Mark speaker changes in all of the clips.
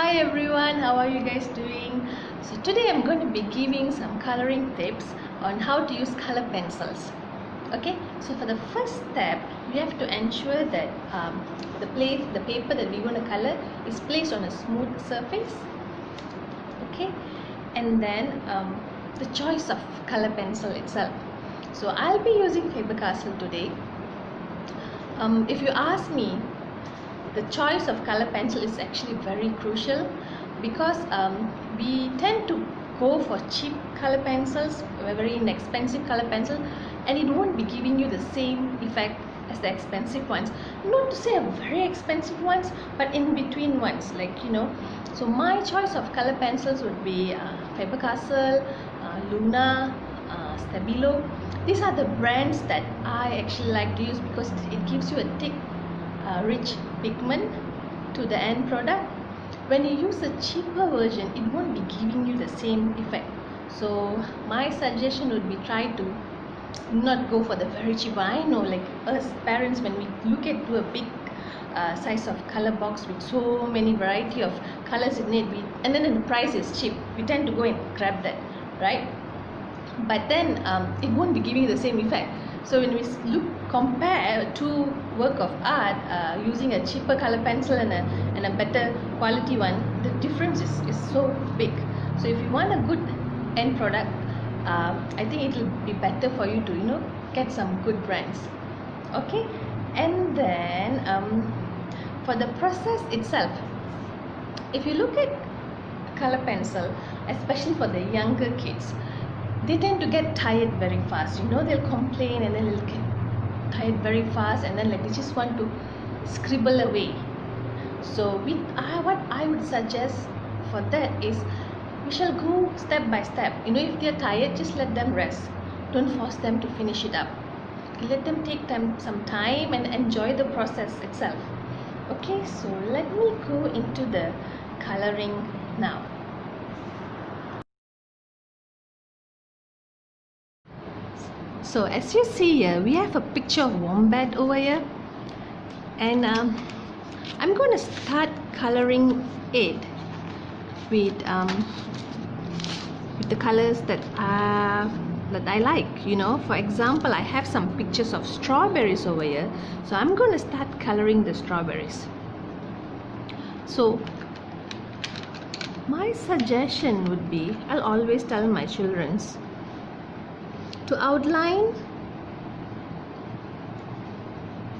Speaker 1: Hi everyone, how are you guys doing? So today I'm going to be giving some coloring tips on how to use color pencils. Okay, so for the first step, we have to ensure that the paper that we're going to color is placed on a smooth surface. Okay, and then the choice of color pencil itself. So I'll be using Faber-Castell today. If you ask me, the choice of color pencil is actually very crucial because we tend to go for cheap color pencils, very inexpensive color pencil, and it won't be giving you the same effect as the expensive ones. Not to say very expensive ones, but in between ones, so my choice of color pencils would be Faber-Castell, Luna, Stabilo. These are the brands that I actually like to use because it gives you a thick rich pigment to the end product. When you use a cheaper version, it won't be giving you the same effect. So my suggestion would be try to not go for the very cheap one. I know, like us parents, when we look into a big size of color box with so many variety of colors in it, and then the price is cheap, we tend to go and grab that, right? But then it won't be giving you the same effect. So when we compare two work of art using a cheaper color pencil and a better quality one, the difference is so big. So if you want a good end product, I think it will be better for you to get some good brands. Okay, and then for the process itself, if you look at color pencil, especially for the younger kids, they tend to get tired very fast. They'll complain and then they'll get tired very fast, and then they just want to scribble away. So what I would suggest for that is we shall go step by step. If they're tired, just let them rest. Don't force them to finish it up. Let them take some time and enjoy the process itself. Okay, so let me go into the coloring now. So as you see here, we have a picture of wombat over here, and I'm going to start coloring it with the colors that I like. For example, I have some pictures of strawberries over here, so I'm going to start coloring the strawberries. So my suggestion would be, I'll always tell my children to outline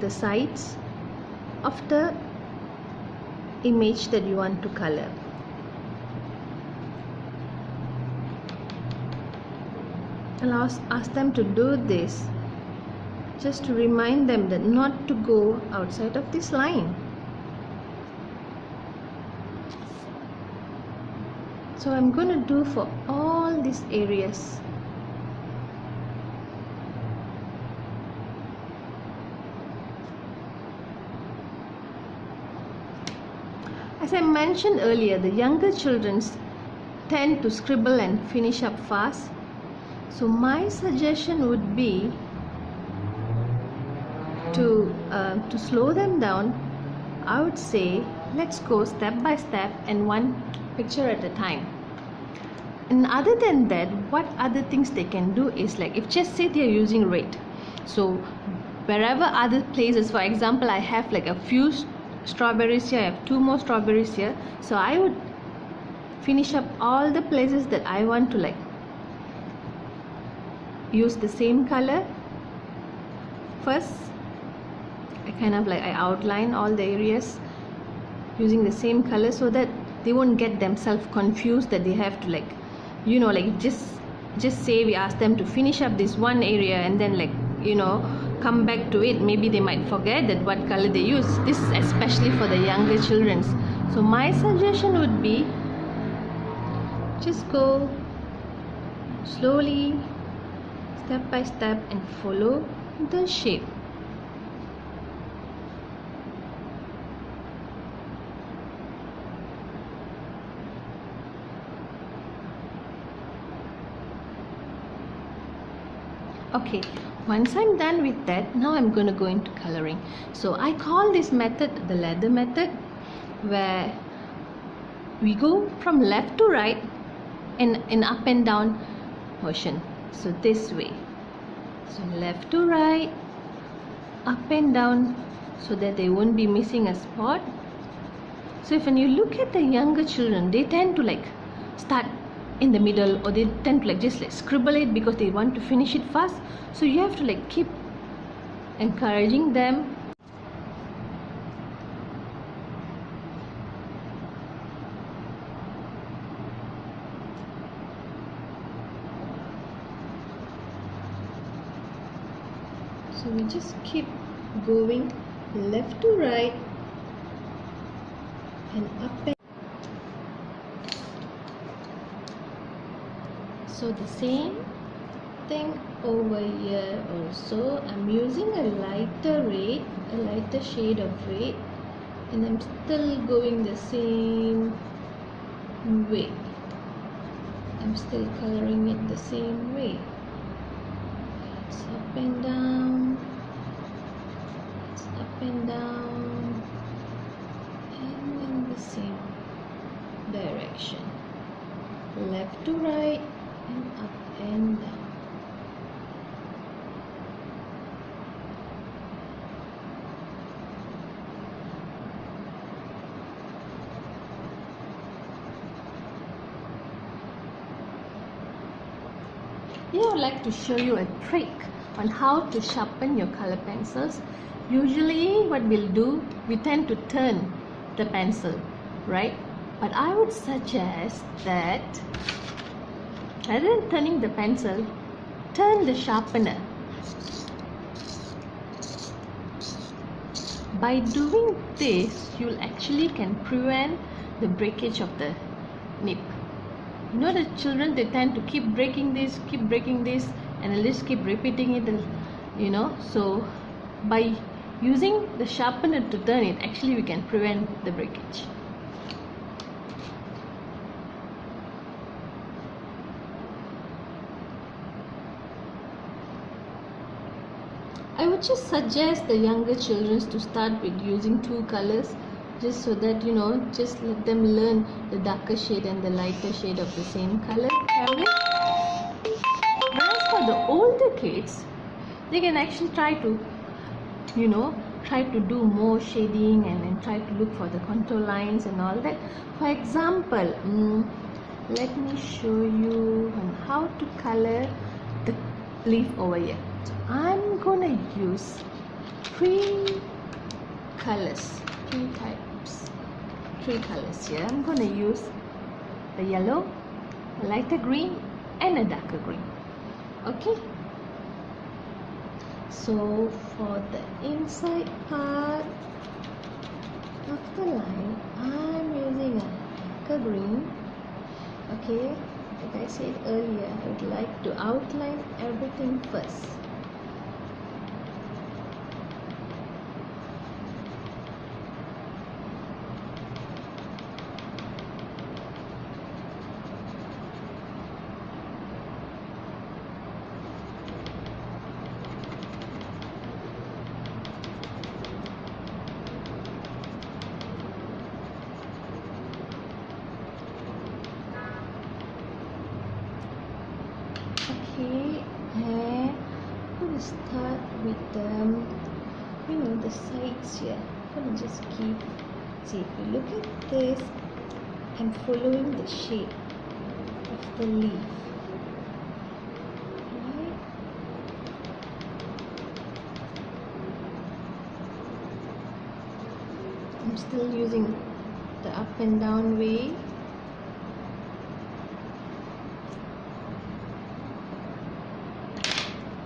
Speaker 1: the sides of the image that you want to color. I'll ask them to do this just to remind them that not to go outside of this line. So I'm going to do for all these areas. As I mentioned earlier, the younger children tend to scribble and finish up fast. So my suggestion would be to slow them down. I would say let's go step by step and one picture at a time. And other than that, what other things they can do is, like, if just say they're using red, so wherever other places, for example, I have like a few strawberries here, I have 2 more strawberries here, so I would finish up all the places that I want to use the same color. First I outline all the areas using the same color so that they won't get themselves confused that they have to just say we ask them to finish up this one area and then come back to it. Maybe they might forget that what color they use. This is especially for the younger children. So my suggestion would be just go slowly, step by step, and follow the shape. Okay, once I'm done with that, now I'm going to go into coloring. So I call this method the ladder method, where we go from left to right in up and down motion. So this way. So left to right, up and down, so that they won't be missing a spot. So if when you look at the younger children, they tend to like start in the middle, or they tend to like just like scribble it because they want to finish it fast. So you have to like keep encouraging them. So we just keep going left to right and up and so the same thing over here also. I'm using a lighter shade of red, and I'm still going the same way. I'm still coloring it the same way. It's up and down, it's up and down, and in the same direction, left to right and up and down. Here I would like to show you a trick on how to sharpen your color pencils. Usually what we'll do, we tend to turn the pencil, right? But I would suggest that rather than turning the pencil, turn the sharpener. By doing this, you'll actually can prevent the breakage of the nib. You know, the children, they tend to keep breaking this, and they'll just keep repeating it, you know. So by using the sharpener to turn it, actually we can prevent the breakage. I would just suggest the younger children to start with using 2 colors, just so that, you know, just let them learn the darker shade and the lighter shade of the same color fabric. Whereas for the older kids, they can actually try to, you know, try to do more shading and then try to look for the contour lines and all that. For example, let me show you on how to color the leaf over here. So I'm gonna use 3 colors, 3 colors here. I'm gonna use the yellow, a lighter green and a darker green. Okay, so for the inside part of the line, I'm using a darker green. Okay, like I said earlier, I would like to outline everything first. Okay, and I'm going to start with the sides here. I'm going to just see, if you look at this, I'm following the shape of the leaf. Right? I'm still using the up and down way.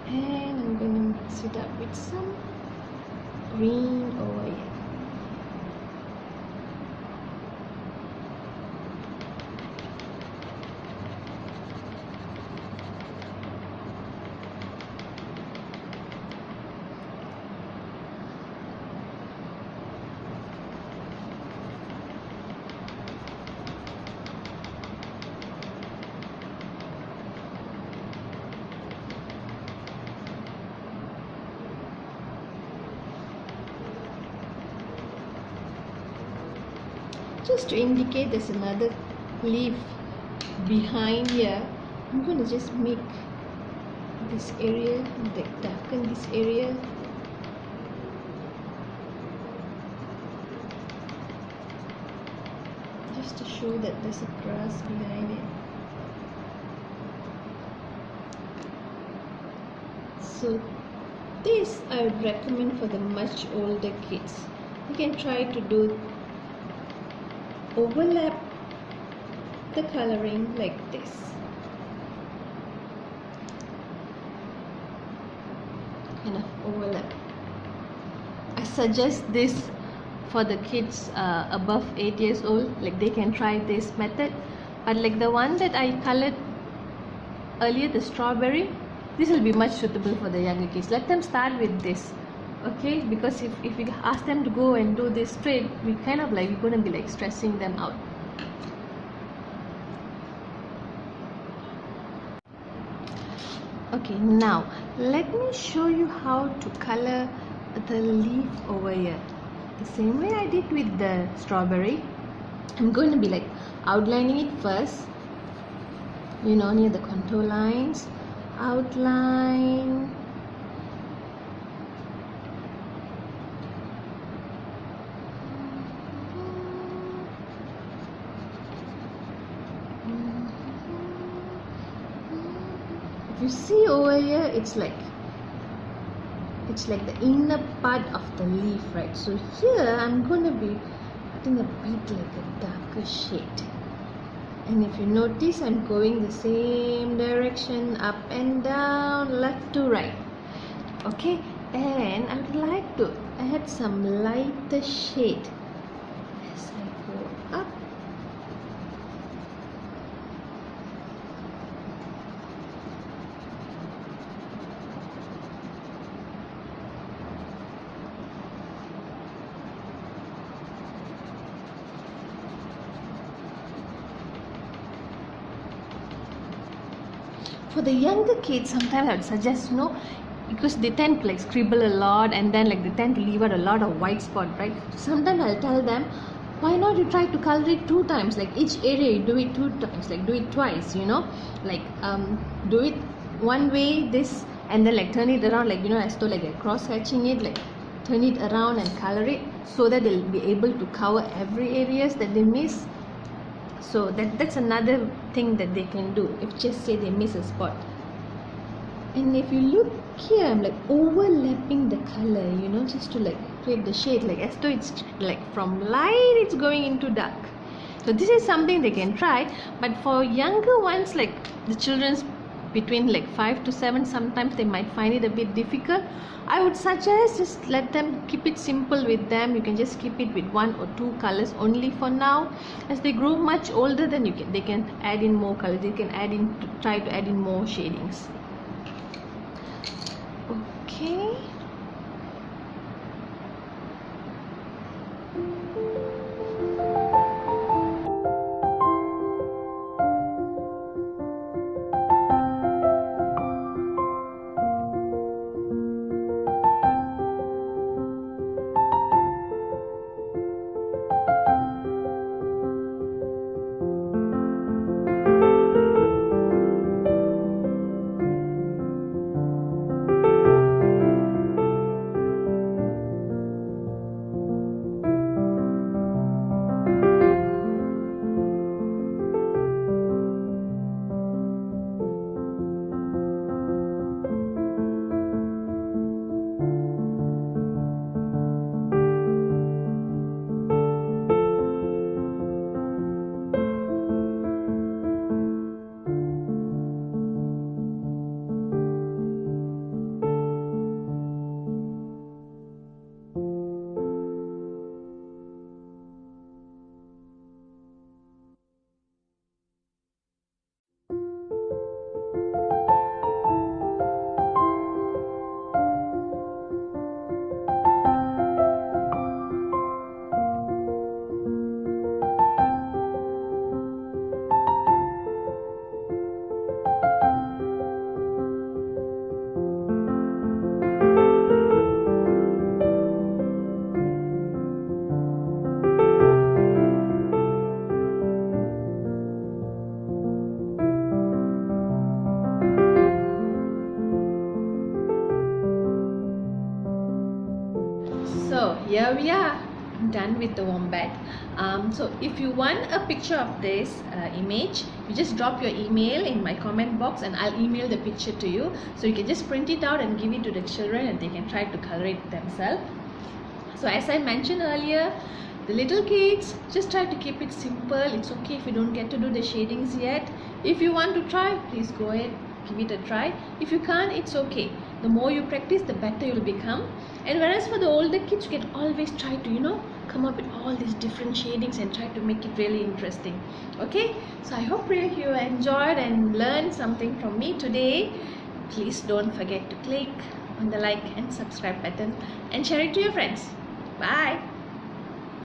Speaker 1: And I'm going to mix it up with some green over here. just to indicate there's another leaf behind here, I'm going to just make this area, like darken this area. Just to show that there's a grass behind it. So this I would recommend for the much older kids. You can try to do overlap the coloring like this. Kind of overlap. I suggest this for the kids above 8 years old, like they can try this method. But like the one that I colored earlier, the strawberry, this will be much suitable for the younger kids. Let them start with this, okay? Because if we ask them to go and do this straight, we kind of like, we're going to be like stressing them out. Okay, now let me show you how to color the leaf over here. The same way I did with the strawberry, I'm going to be like outlining it first, you know, near the contour lines, outline, if you see over here, it's like the inner part of the leaf, right? So here I'm going to be putting a bit like a darker shade, and if you notice, I'm going the same direction, up and down, left to right. Okay, and I would like to add some lighter shade as I go up. For the younger kids, sometimes I would suggest, because they tend to like scribble a lot, and then like they tend to leave out a lot of white spot, right? Sometimes I'll tell them, why not you try to color it 2 times, like each area you do it 2 times, like do it twice, like do it one way, this, and then like turn it around, like as though like cross hatching it, like turn it around and color it, so that they'll be able to cover every areas that they miss. So that's another thing that they can do if just say they miss a spot. And if you look here, I'm like overlapping the color, just to like create the shade, like as though it's like from light it's going into dark. So this is something they can try. But for younger ones, like the children's between like 5 to 7, sometimes they might find it a bit difficult. I would suggest just let them keep it simple with them. You can just keep it with 1 or 2 colors only for now. As they grow much older, then they can add in more colors. They can try to add in more shadings. Okay. here we are, done with the wombat. So if you want a picture of this image, you just drop your email in my comment box and I'll email the picture to you, so you can just print it out and give it to the children and they can try to color it themselves. So as I mentioned earlier, the little kids, just try to keep it simple. It's okay if you don't get to do the shadings yet. If you want to try, please go ahead, give it a try. If you can't, it's okay. The more you practice, the better you'll become. And whereas for the older kids, you can always try to, come up with all these different shadings and try to make it really interesting. Okay, so I hope you enjoyed and learned something from me today. Please don't forget to click on the like and subscribe button and share it to your friends. Bye.